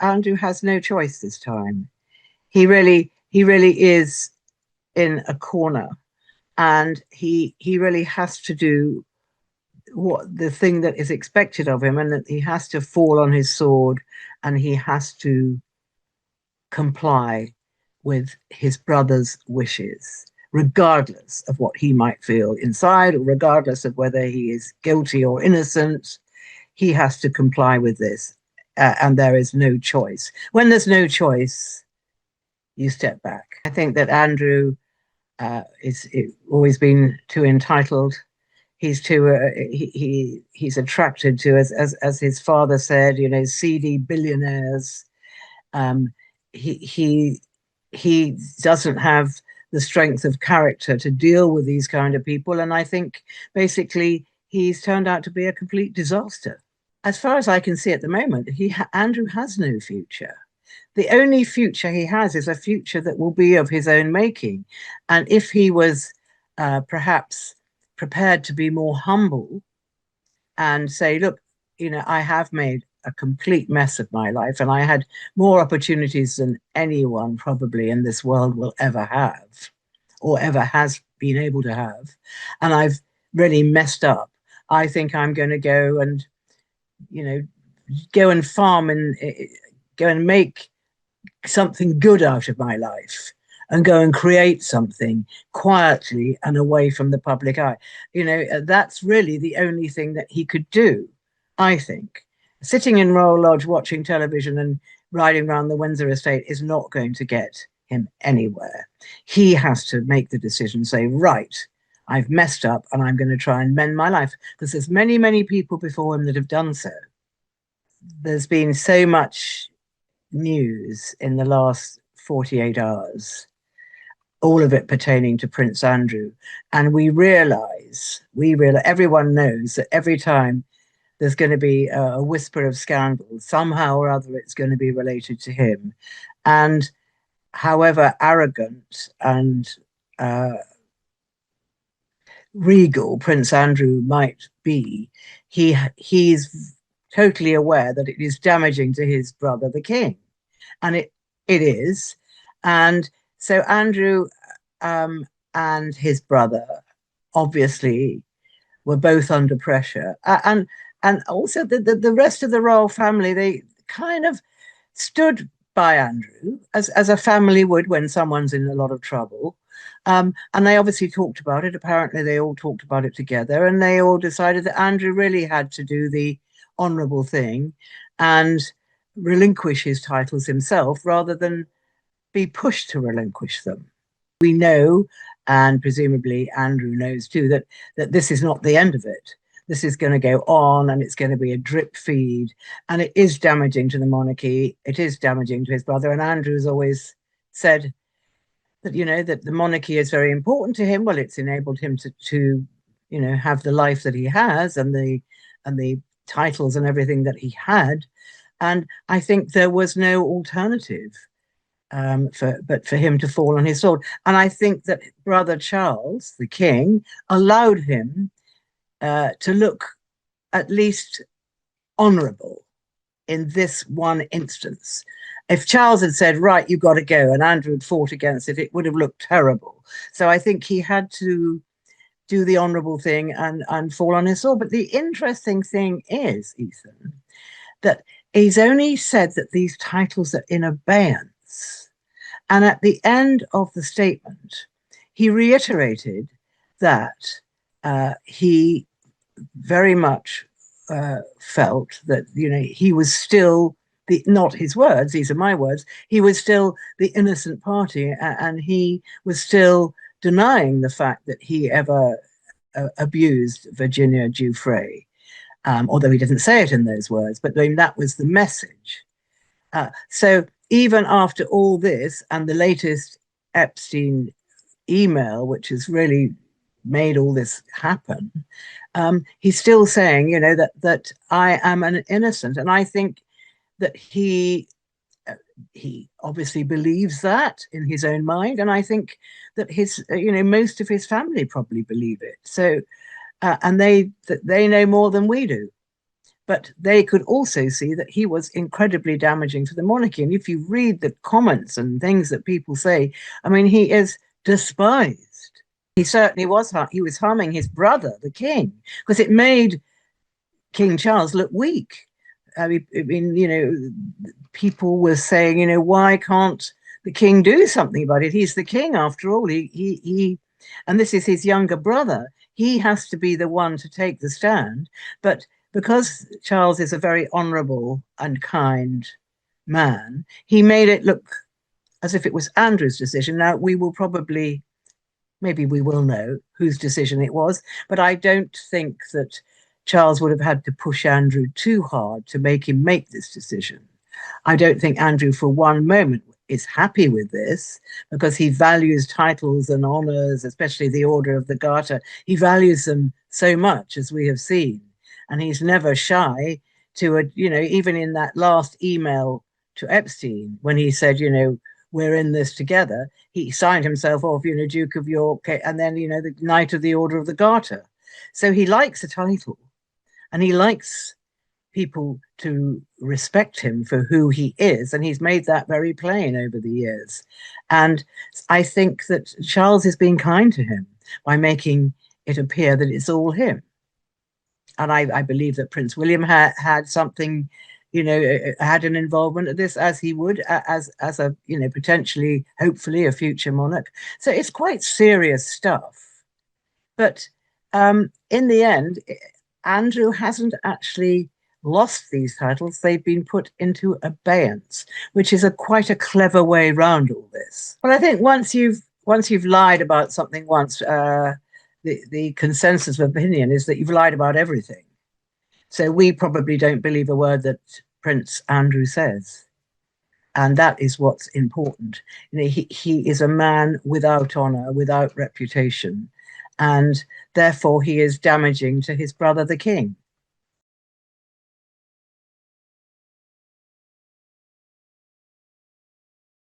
Andrew has no choice this time. He really is in a corner, and he really has to do what the thing that is expected of him, and that he has to fall on his sword, and he has to comply with his brother's wishes, regardless of what he might feel inside, or regardless of whether he is guilty or innocent. He has to comply with this, and there is no choice. When there's no choice, you step back. I think that Andrew is always been too entitled. He's too he's attracted to, as his father said, seedy billionaires. Um, he he doesn't have the strength of character to deal with these kind of people, and I think basically he's turned out to be a complete disaster. As far as I can see at the moment, Andrew has no future. The only future he has is a future that will be of his own making. And if he was perhaps prepared to be more humble and say, look, I have made a complete mess of my life, and I had more opportunities than anyone probably in this world will ever have, or ever has been able to have. And I've really messed up. I think I'm going to go and, go and farm and go and make something good out of my life, and go and create something quietly and away from the public eye. That's really the only thing that he could do, I think. Sitting in Royal Lodge watching television and riding around the Windsor estate is not going to get him anywhere. He has to make the decision, say, right, I've messed up and I'm going to try and mend my life, because there's many, many people before him that have done so. There's been so much news in the last 48 hours, all of it pertaining to Prince Andrew. And we realize, everyone knows that every time there's going to be a whisper of scandal, somehow or other it's going to be related to him. And however arrogant and regal Prince Andrew might be, he's totally aware that it is damaging to his brother, the king. And it is. And so Andrew and his brother obviously were both under pressure. And also the rest of the royal family, they kind of stood by Andrew as a family would when someone's in a lot of trouble. And they obviously talked about it. Apparently, they all talked about it together, and they all decided that Andrew really had to do the honourable thing and relinquish his titles himself rather than be pushed to relinquish them. We know, and presumably Andrew knows too, that this is not the end of it. This is going to go on, and it's going to be a drip feed, and it is damaging to the monarchy. It is damaging to his brother, and Andrew's always said that that the monarchy is very important to him. Well, it's enabled him to have the life that he has, and the titles and everything that he had. And I think there was no alternative for him to fall on his sword. And I think that brother Charles, the king, allowed him to look at least honourable in this one instance. If Charles had said, right, you've got to go, and Andrew had fought against it, it would have looked terrible. So I think he had to do the honourable thing and fall on his sword. But the interesting thing is, Ethan, that he's only said that these titles are in abeyance. And at the end of the statement, he reiterated that he very much felt that, he was still not his words, these are my words, he was still the innocent party, and he was still denying the fact that he ever abused Virginia Giuffre, although he didn't say it in those words, but that was the message. So even after all this and the latest Epstein email, which has really made all this happen, he's still saying, that I am an innocent. And I think that he obviously believes that in his own mind, and I think that his most of his family probably believe it. So and they know more than we do. but they could also see that he was incredibly damaging to the monarchy. And if you read the comments and things that people say, I mean, he is despised. He certainly was. He was harming his brother, the king, because it made King Charles look weak. I mean, you know, people were saying, you know, why can't the king do something about it? He's the king after all. And this is his younger brother. He has to be the one to take the stand. But because Charles is a very honourable and kind man, he made it look as if it was Andrew's decision. Now, we will probably, maybe we will know whose decision it was, but I don't think that Charles would have had to push Andrew too hard to make him make this decision. I don't think Andrew for one moment is happy with this, because he values titles and honours, especially the Order of the Garter. He values them so much, as we have seen. And he's never shy to, you know, even in that last email to Epstein, when he said, you know, we're in this together, he signed himself off, you know, Duke of York, and then, you know, the Knight of the Order of the Garter. So he likes a title, and he likes people to respect him for who he is. And he's made that very plain over the years. And I think that Charles is being kind to him by making it appear that it's all him. And I believe that Prince William had something, you know, had an involvement in this, as he would, as a, you know, potentially, hopefully, a future monarch. So it's quite serious stuff. But in the end, Andrew hasn't actually lost these titles. They've been put into abeyance, which is quite a clever way around all this. But I think once you've lied about something once, the consensus of opinion is that you've lied about everything. So we probably don't believe a word that Prince Andrew says. And that is what's important. You know, he is a man without honour, without reputation, and therefore he is damaging to his brother, the king.